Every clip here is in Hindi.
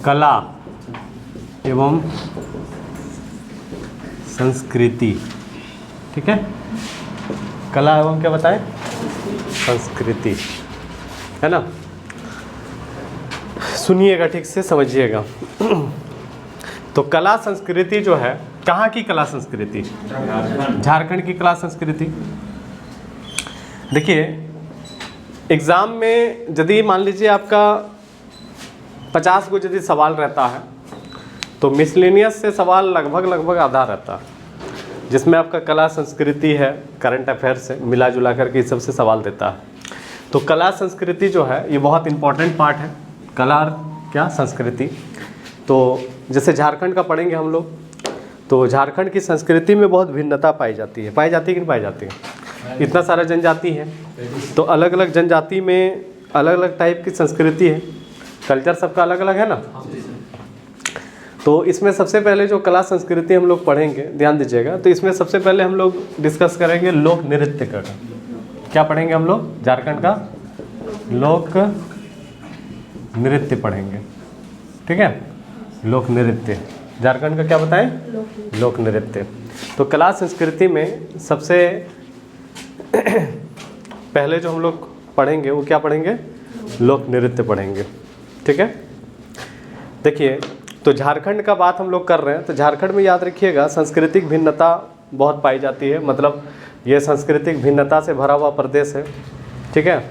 कला एवं संस्कृति। ठीक है, कला एवं क्या बताएं, संस्कृति, है ना। सुनिएगा ठीक से, समझिएगा। तो कला संस्कृति जो है, कहाँ की कला संस्कृति? झारखंड की कला संस्कृति। देखिए एग्ज़ाम में यदि मान लीजिए आपका 50 को यदि सवाल रहता है तो मिसलेनियस से सवाल लगभग आधा रहता है, जिसमें आपका कला संस्कृति है, करंट अफेयर्स से मिला जुला करके इस सबसे सवाल देता है। तो कला संस्कृति जो है ये बहुत इंपॉर्टेंट पार्ट है, कला और क्या, संस्कृति। तो जैसे झारखंड का पढ़ेंगे हम लोग, तो झारखंड की संस्कृति में बहुत भिन्नता पाई जाती है। पाई जाती है कि नहीं पाई जाती है? इतना सारा जनजाति है, तो अलग अलग जनजाति में अलग अलग टाइप की संस्कृति है, कल्चर सबका अलग अलग है ना। तो इसमें सबसे पहले जो कला संस्कृति हम लोग पढ़ेंगे, ध्यान दीजिएगा, तो इसमें सबसे पहले हम लोग डिस्कस करेंगे लोक नृत्य का। क्या पढ़ेंगे हम लोग? झारखंड का लोक नृत्य पढ़ेंगे। ठीक है, लोक नृत्य, झारखंड का क्या बताएं? लोक नृत्य। तो कला संस्कृति में सबसे पहले जो हम लोग पढ़ेंगे वो क्या पढ़ेंगे? लोक नृत्य पढ़ेंगे। ठीक है, देखिए तो झारखंड का बात हम लोग कर रहे हैं, तो झारखंड में याद रखिएगा सांस्कृतिक भिन्नता बहुत पाई जाती है, मतलब ये सांस्कृतिक भिन्नता से भरा हुआ प्रदेश है। ठीक है,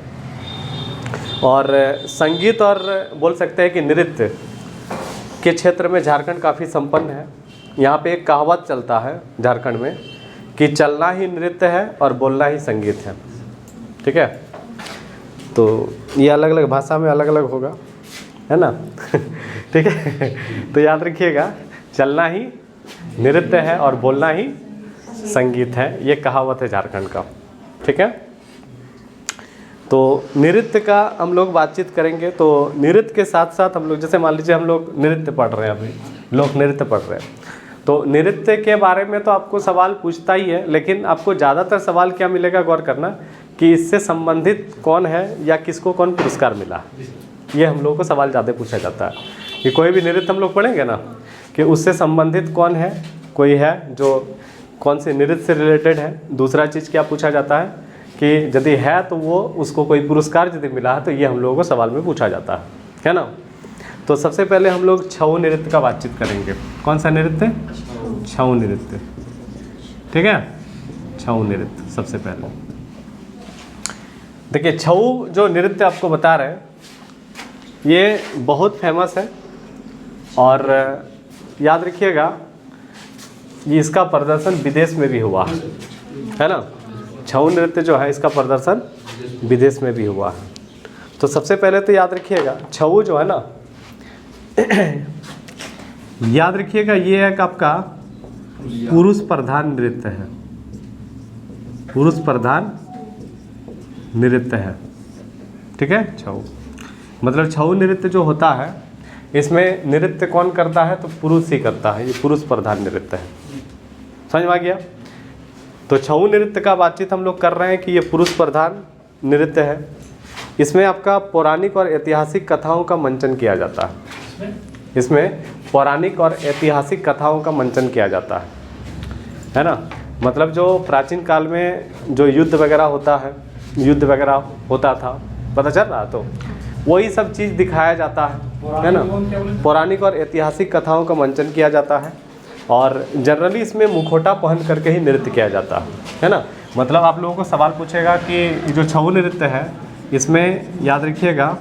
और संगीत और बोल सकते हैं कि नृत्य के क्षेत्र में झारखंड काफ़ी संपन्न है। यहाँ पे एक कहावत चलता है झारखंड में कि चलना ही नृत्य है और बोलना ही संगीत है। ठीक है, तो ये अलग अलग भाषा में अलग अलग होगा, है ना। ठीक है, तो याद रखिएगा चलना ही नृत्य है और बोलना ही संगीत है, ये कहावत है झारखंड का। ठीक है, तो नृत्य का हम लोग बातचीत करेंगे। तो नृत्य के साथ साथ हम लोग, जैसे मान लीजिए हम लोग नृत्य पढ़ रहे हैं, अभी लोक नृत्य पढ़ रहे हैं, तो नृत्य के बारे में तो आपको सवाल पूछता ही है, लेकिन आपको ज़्यादातर सवाल क्या मिलेगा, गौर करना, कि इससे संबंधित कौन है या किसको कौन पुरस्कार मिला, ये हम लोगों को सवाल ज़्यादा पूछा जाता है। कि कोई भी नृत्य हम लोग पढ़ेंगे ना, कि उससे संबंधित कौन है, कोई है जो कौन से नृत्य से रिलेटेड है। दूसरा चीज़ क्या पूछा जाता है कि यदि है तो वो उसको कोई पुरस्कार यदि मिला है, तो ये हम लोगों को सवाल में पूछा जाता है ना। तो सबसे पहले हम लोग छऊ नृत्य का बातचीत करेंगे। कौन सा नृत्य? छऊ नृत्य। ठीक है, छऊ नृत्य सबसे पहले। देखिए छऊ जो नृत्य आपको बता रहे हैं ये बहुत फेमस है, और याद रखिएगा ये इसका प्रदर्शन विदेश में भी हुआ है ना। छऊ नृत्य जो है इसका प्रदर्शन विदेश में भी हुआ है। तो सबसे पहले तो याद रखिएगा छऊ जो है ना, याद रखिएगा ये एक आपका पुरुष प्रधान नृत्य है, पुरुष प्रधान नृत्य है। ठीक है, छऊ मतलब छऊ नृत्य जो होता है इसमें नृत्य कौन करता है? तो पुरुष ही करता है, ये पुरुष प्रधान नृत्य है। समझ में आ गया? तो छऊ नृत्य का बातचीत हम लोग कर रहे हैं कि ये पुरुष प्रधान नृत्य है। इसमें आपका पौराणिक और ऐतिहासिक कथाओं का मंचन किया जाता है। इसमें पौराणिक और ऐतिहासिक कथाओं का मंचन किया जाता है ना। मतलब जो प्राचीन काल में जो युद्ध वगैरह होता है, युद्ध वगैरह होता था, पता चल रहा, तो वही सब चीज़ दिखाया जाता है ना। पौराणिक और ऐतिहासिक कथाओं का मंचन किया जाता है, और जनरली इसमें मुखौटा पहन करके ही नृत्य किया जाता है ना। मतलब आप लोगों को सवाल पूछेगा कि जो छऊ नृत्य है इसमें याद रखिएगा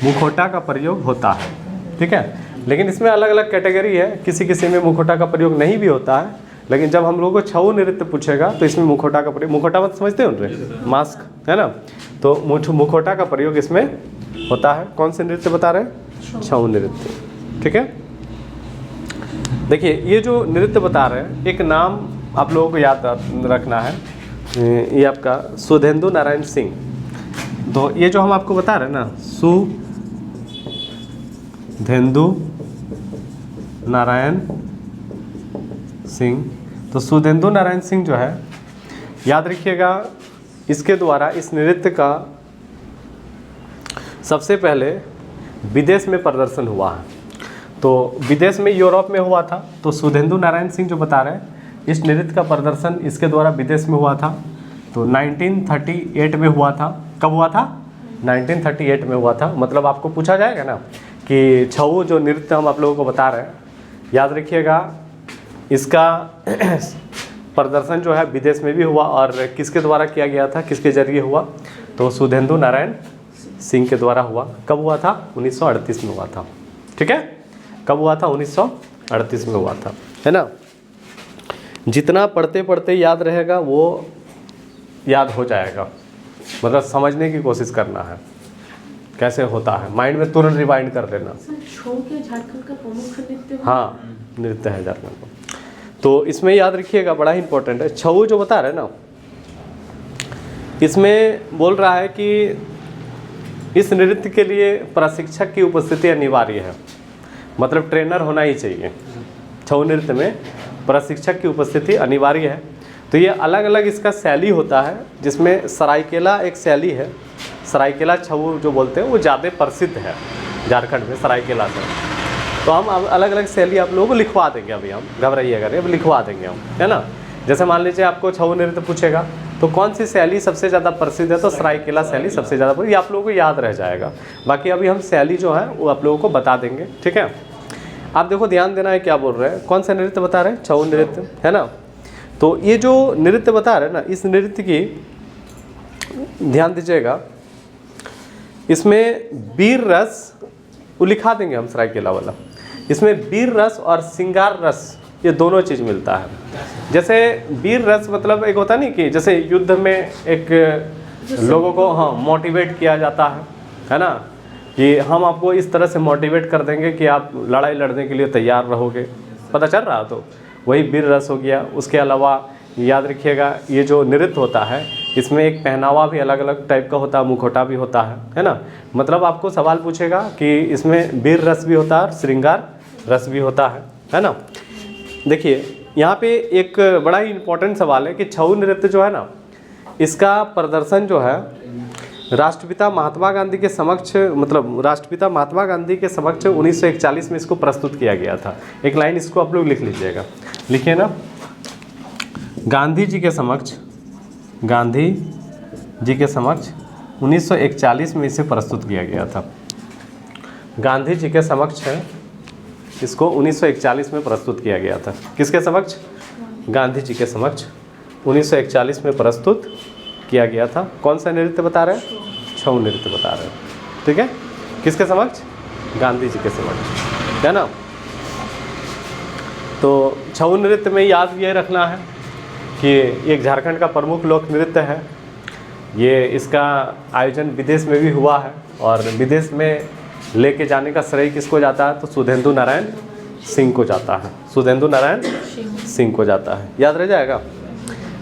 मुखौटा का प्रयोग होता है। ठीक है, लेकिन इसमें अलग अलग कैटेगरी है, किसी किसी में मुखौटा का प्रयोग नहीं भी होता है, लेकिन जब हम लोगों को छऊ नृत्य पूछेगा तो इसमें मुखौटा का प्रयोग, मुखौटा मत समझते हो उनके, मास्क है ना, तो मुखौटा का प्रयोग इसमें होता है। कौन से नृत्य बता रहे हैं? छऊ नृत्य। ठीक है, देखिए ये जो नृत्य बता रहे हैं, एक नाम आप लोगों को याद रखना है, ये आपका सुधेंदु नारायण सिंह। तो ये जो हम आपको बता रहे हैं ना, सुधेंदु नारायण सिंह, तो सुधेंदु नारायण सिंह जो है याद रखिएगा, इसके द्वारा इस नृत्य का सबसे पहले विदेश में प्रदर्शन हुआ है। तो विदेश में यूरोप में हुआ था। तो सुधेंदु नारायण सिंह जो बता रहे हैं इस नृत्य का प्रदर्शन इसके द्वारा विदेश में हुआ था। तो 1938 में हुआ था। कब हुआ था? 1938 में हुआ था। मतलब आपको पूछा जाएगा ना कि छऊ जो नृत्य हम आप लोगों को बता रहे हैं, याद रखिएगा इसका प्रदर्शन जो है विदेश में भी हुआ और किसके द्वारा किया गया था, किसके जरिए हुआ? तो सुधेंदु नारायण सिंह के द्वारा हुआ। कब हुआ था? 1938 में हुआ था। ठीक है, कब हुआ था? 1938 में हुआ था, है ना। जितना पढ़ते पढ़ते याद रहेगा वो याद हो जाएगा। मतलब समझने की कोशिश करना है कैसे होता है, माइंड में तुरंत रिवाइंड कर लेना। छऊ के झारखंड का प्रमुख नृत्य? हाँ, नृत्य है झारखंड का। तो इसमें याद रखिएगा बड़ा ही इंपॉर्टेंट है। छऊ जो बता रहे हैं ना, इसमें बोल रहा है कि इस नृत्य के लिए प्रशिक्षक की उपस्थिति अनिवार्य है। मतलब ट्रेनर होना ही चाहिए। छऊ नृत्य में प्रशिक्षक की उपस्थिति अनिवार्य है। तो ये अलग अलग इसका शैली होता है, जिसमें सरायकेला एक शैली है। सरायकेला छऊ जो बोलते हैं वो ज़्यादा प्रसिद्ध है झारखंड में, सरायकेला से। तो हम अब अलग अलग शैली आप लोगों को लिखवा देंगे। अभी हम घबराइएगा नहीं, अब लिखवा देंगे हम, है ना। जैसे मान लीजिए आपको छऊ नृत्य पूछेगा तो कौन सी शैली सबसे ज़्यादा प्रसिद्ध है, तो सरायकेला शैली सबसे ज़्यादा प्रसिद्ध, ये आप लोगों को याद रह जाएगा। बाकी अभी हम शैली जो है वो आप लोगों को बता देंगे। ठीक है, आप देखो ध्यान देना है क्या बोल रहे हैं, कौन सा नृत्य बता रहे हैं? छऊ नृत्य, है ना। तो ये जो नृत्य बता रहे हैं ना, इस नृत्य की ध्यान दीजिएगा, इसमें वीर रस वो लिखा देंगे हम सरायकेला वाला। इसमें वीर रस और श्रृंगार रस ये दोनों चीज़ मिलता है। जैसे वीर रस मतलब एक होता नहीं कि जैसे युद्ध में एक लोगों को हाँ मोटिवेट किया जाता है ना, कि हम आपको इस तरह से मोटिवेट कर देंगे कि आप लड़ाई लड़ने के लिए तैयार रहोगे, पता चल रहा। तो वही वीर रस हो गया। उसके अलावा याद रखिएगा ये जो नृत्य होता है इसमें एक पहनावा भी अलग अलग टाइप का होता है, मुखौटा भी होता है ना। मतलब आपको सवाल पूछेगा कि इसमें वीर रस भी होता है और श्रृंगार रस भी होता है ना। देखिए यहाँ पे एक बड़ा ही इम्पोर्टेंट सवाल है कि छऊ नृत्य जो है ना, इसका प्रदर्शन जो है राष्ट्रपिता महात्मा गांधी के समक्ष, मतलब राष्ट्रपिता महात्मा गांधी के समक्ष 1941 में इसको प्रस्तुत किया गया था। एक लाइन इसको आप लोग लिख लीजिएगा, लिखिए ना। गांधी जी के समक्ष, गांधी जी के समक्ष 1941 में इसे प्रस्तुत किया गया था। गांधी जी के समक्ष है, इसको 1941 में प्रस्तुत किया गया था। किसके समक्ष? गांधी जी के समक्ष 1941 में प्रस्तुत किया गया था। कौन सा नृत्य बता रहे हैं? छऊ नृत्य बता रहे हैं। ठीक है, किसके समक्ष? गांधी जी के समक्ष, है ना। तो छऊ नृत्य में याद ये रखना है कि एक झारखंड का प्रमुख लोक नृत्य है। ये इसका आयोजन विदेश में भी हुआ है और विदेश में लेके जाने का श्रेय किसको जाता है? तो सुधेंदु नारायण सिंह को जाता है। सुधेंदु नारायण सिंह को जाता है, याद रह जाएगा।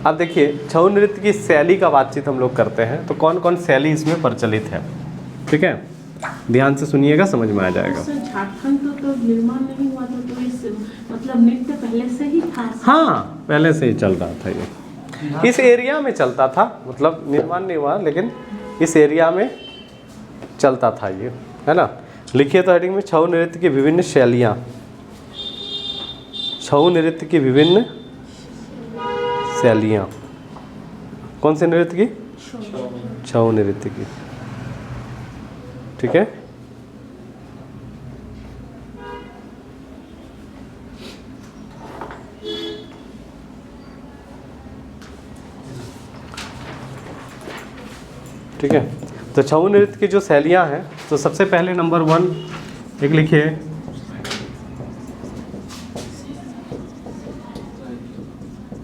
अब देखिए छऊ नृत्य की शैली का बातचीत हम लोग करते हैं, तो कौन कौन शैली इसमें प्रचलित है। ठीक है, ध्यान से सुनिएगा, समझ में आ जाएगा। झारखंड तो निर्माण नहीं हुआ था, तो इस मतलब नृत्य पहले से ही था? हाँ, पहले से ही चल रहा था ये, इस एरिया में चलता था। मतलब निर्माण नहीं हुआ लेकिन इस एरिया में चलता था ये, है ना। लिखिए तो हेडिंग में छऊ नृत्य की विभिन्न शैलियाँ। छऊ नृत्य की विभिन्न शैलियाँ। कौन से नृत्य की? छऊ नृत्य की। ठीक है, ठीक है। तो छऊ नृत्य की जो शैलियाँ हैं, तो सबसे पहले नंबर 1 एक लिखिए,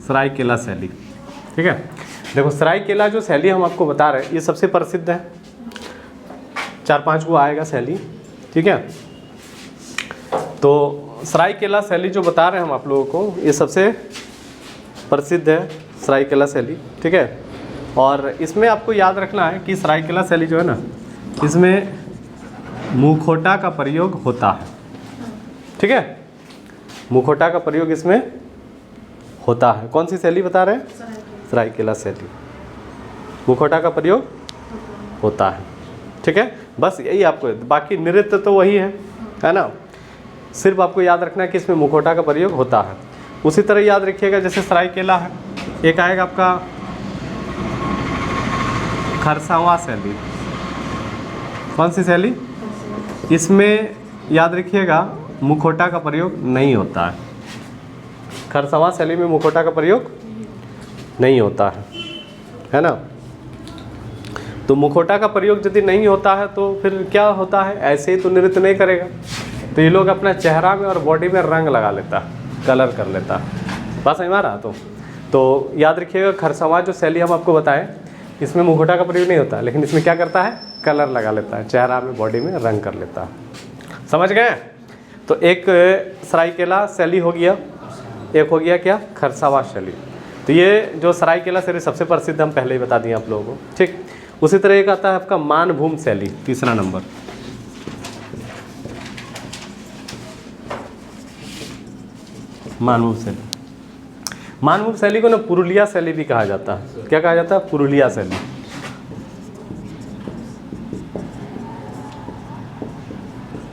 सरायकेला शैली। ठीक है, देखो सरायकेला जो शैली हम आपको बता रहे हैं ये सबसे प्रसिद्ध है। 4-5 को आएगा शैली। ठीक है, तो सरायकेला शैली जो बता रहे हैं हम आप लोगों को, ये सबसे प्रसिद्ध है सरायकेला शैली। ठीक है, और इसमें आपको याद रखना है कि सरायकेला शैली जो है ना, इसमें मुखौटा का प्रयोग होता है। ठीक है, मुखौटा का प्रयोग इसमें होता है। कौन सी शैली बता रहे हैं? सरायकेला शैली, मुखौटा का प्रयोग होता है। ठीक है, बस यही आपको, बाकी नृत्य तो वही है ना। सिर्फ आपको याद रखना है कि इसमें मुखौटा का प्रयोग होता है। उसी तरह याद रखिएगा जैसे सरायकेला है, एक आएगा आपका खरसावां शैली। कौन सी शैली? इसमें याद रखिएगा मुखौटा का प्रयोग नहीं होता है। खरसावां शैली में मुखौटा का प्रयोग नहीं होता है ना। तो मुखौटा का प्रयोग यदि नहीं होता है तो फिर क्या होता है, ऐसे ही तो नृत्य नहीं करेगा। तो ये लोग अपना चेहरा में और बॉडी में रंग लगा लेता है, कलर कर लेता है। बात समझ में आ रहा? तो याद रखिएगा खरसावां जो शैली हम आपको बताएं, इसमें मुखौटा का प्रयोग नहीं होता, लेकिन इसमें क्या करता है, कलर लगा लेता है, चेहरा में बॉडी में रंग कर लेता है। समझ गए? तो एक सरायकेला शैली हो गया, एक हो गया क्या, खरसावां शैली। तो ये जो सरायकेला शैली सबसे प्रसिद्ध हम पहले ही बता दिए आप लोगों को, ठीक। उसी तरह एक आता है आपका मानभूम शैली, तीसरा नंबर। मानभूम शैली, मानभूम शैली को ना पुरुलिया शैली भी कहा जाता है। क्या कहा जाता है? पुरुलिया शैली।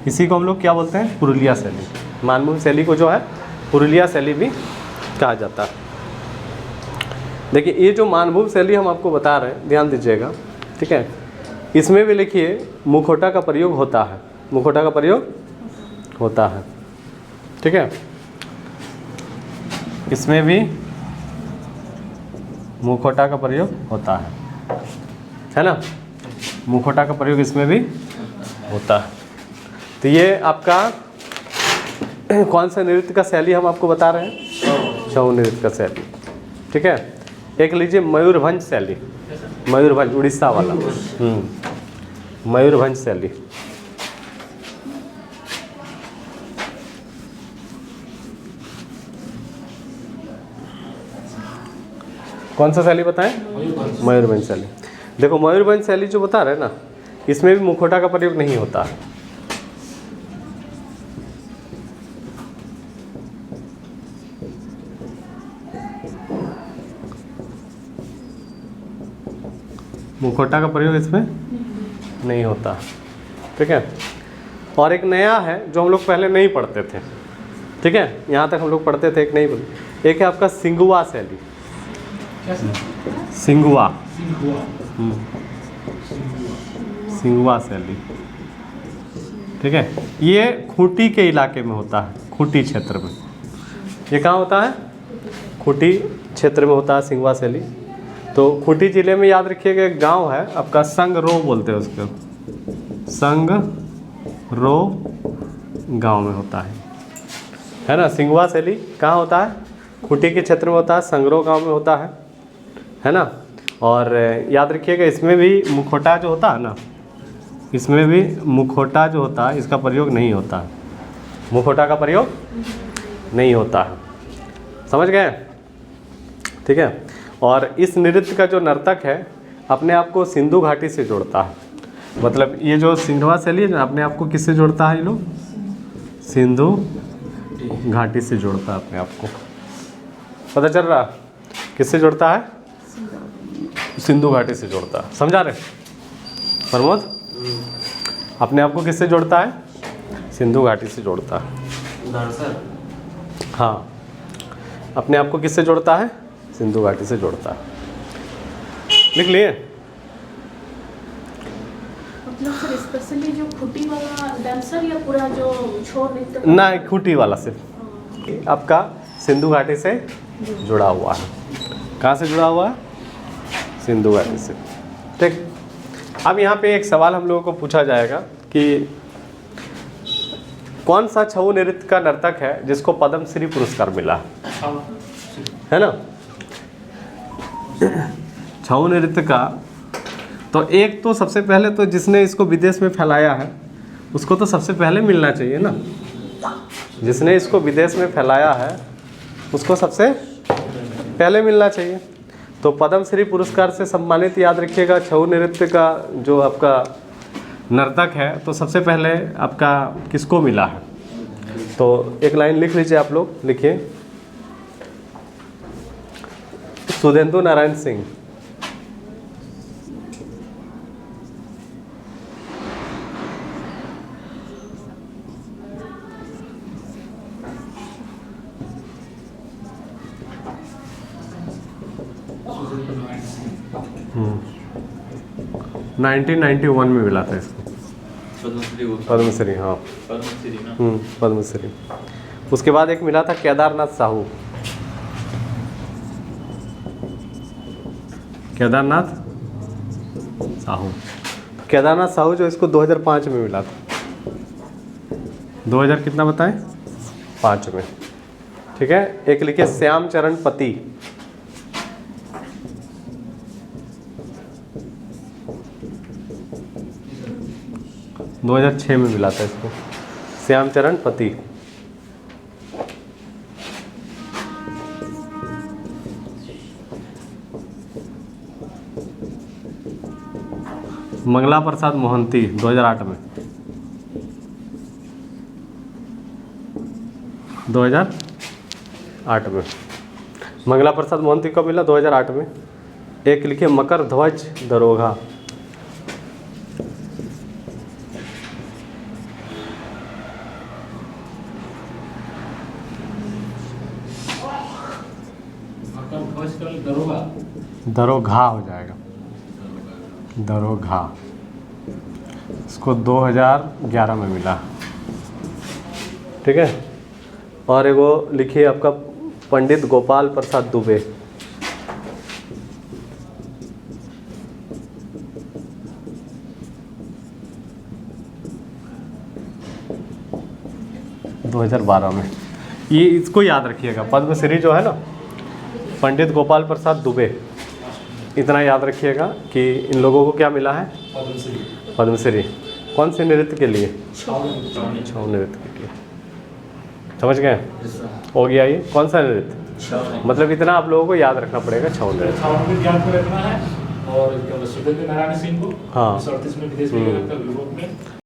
इसी को हम लोग क्या बोलते हैं? पुरुलिया शैली। मानभूम शैली को जो है पुरुलिया शैली भी कहा जाता है। देखिए ये जो मानभूम शैली हम आपको बता रहे हैं, ध्यान दीजिएगा, ठीक है। इसमें भी लिखिए मुखौटा का प्रयोग होता है, मुखौटा का प्रयोग होता है, ठीक है। इसमें भी मुखौटा का प्रयोग होता है ना। मुखौटा का प्रयोग इसमें भी होता है। तो ये आपका कौन सा नृत्य का शैली हम आपको बता रहे हैं? छऊ नृत्य का शैली, ठीक है। एक लीजिए मयूरभंज शैली, मयूरभंज उड़ीसा वाला, मयूरभंज शैली। कौन सा शैली बताएं? मयूरभंज शैली। देखो मयूरभंज शैली जो बता रहे हैं ना, इसमें भी मुखौटा का प्रयोग नहीं होता है। मुखौटा का प्रयोग इसमें नहीं होता, ठीक है। और एक नया है जो हम लोग पहले नहीं पढ़ते थे, ठीक है, यहाँ तक हम लोग पढ़ते थे, एक नहीं पढ़ते। एक है आपका सिंगुआ शैली, सिंगुआ, सिंगुआ शैली, ठीक है। ये खूंटी के इलाके में होता है, खूंटी क्षेत्र में। ये कहाँ होता है? खूंटी क्षेत्र में होता है सिंगुआ शैली। तो खूंटी जिले में याद रखिएगा एक गांव है आपका, संगरो बोलते हैं उसको, संगरो गांव में होता है ना। सिंगुआ शैली कहाँ होता है? खूंटी के क्षेत्र में होता है, संगरो गांव में होता है ना। और याद रखिएगा इसमें भी मुखौटा जो होता है ना, इसमें भी मुखौटा जो होता है इसका प्रयोग नहीं होता है, मुखौटा का प्रयोग नहीं होता है। समझ गए? ठीक है। और इस नृत्य का जो नर्तक है अपने आप को सिंधु घाटी से जोड़ता है। मतलब ये जो सिंधुआ शैली है अपने आप को किससे जोड़ता है? ये लोग सिंधु घाटी से जोड़ता है अपने आप को। पता चल रहा किससे जोड़ता है? सिंधु घाटी से जोड़ता है। समझा रहे प्रमोद? अपने आप को किससे जोड़ता है? सिंधु घाटी से जोड़ता है। हाँ, अपने आप को किससे जोड़ता है? सिंधु घाटी से जोड़ता है। लिख लिए? मतलब सर स्पेशली जो खूंटी वाला डांसर या पूरा जो छौ नृत्य? ना, खूंटी वाला सिर्फ आपका सिंधु घाटी से जुड़ा हुआ है। कहाँ से जुड़ा हुआ है? सिंधु घाटी से। ठीक। अब यहाँ पे एक सवाल हम लोगों को पूछा जाएगा कि कौन सा छऊ नृत्य का नर्तक है जिसको पद्मश्री पुरस्कार मिला है ना। छऊ नृत्य का तो एक तो सबसे पहले तो जिसने इसको विदेश में फैलाया है उसको तो सबसे पहले मिलना चाहिए ना। जिसने इसको विदेश में फैलाया है उसको सबसे पहले मिलना चाहिए। तो पद्मश्री पुरस्कार से सम्मानित याद रखिएगा छऊ नृत्य का जो आपका नर्तक है तो सबसे पहले आपका किसको मिला है? तो एक लाइन लिख लीजिए आप लोग, लिखिए सुधेंदु नारायण सिंह। 1991 में मिला था इसको पद्मश्री। हाँ पद्मश्री ना। पद्मश्री। उसके बाद एक मिला था केदारनाथ साहू। केदारनाथ साहू। केदारनाथ साहू जो इसको 2005 में मिला था। 2000 कितना बताएं? 5 में। ठीक है। एक लिखिए श्याम चरण पति। दो 2006 में मिला था इसको श्याम चरण पति। मंगला प्रसाद मोहंती 2008 में। 2008 में मंगला प्रसाद मोहंती कब मिला? 2008 में। एक लिखिए मकर ध्वज दरोगा। दरोगा हो जाएगा, दरोगा। इसको 2011 में मिला। ठीक है। और एगो लिखिए आपका पंडित गोपाल प्रसाद दुबे। – 2012 में। ये इसको याद रखिएगा, पद्मश्री जो है ना, पंडित गोपाल प्रसाद दुबे, इतना याद रखिएगा कि इन लोगों को क्या मिला है? पद्मश्री। कौन से नृत्य के लिए? छऊ नृत्य के लिए। समझ गए? हो गया ये। कौन सा नृत्य? मतलब इतना आप लोगों को याद रखना पड़ेगा, छऊ नृत्य। ज्ञान को रखना है। और सुरेंद्र नारायण सिंह को हाँ 38 में विदेश में यूरोप में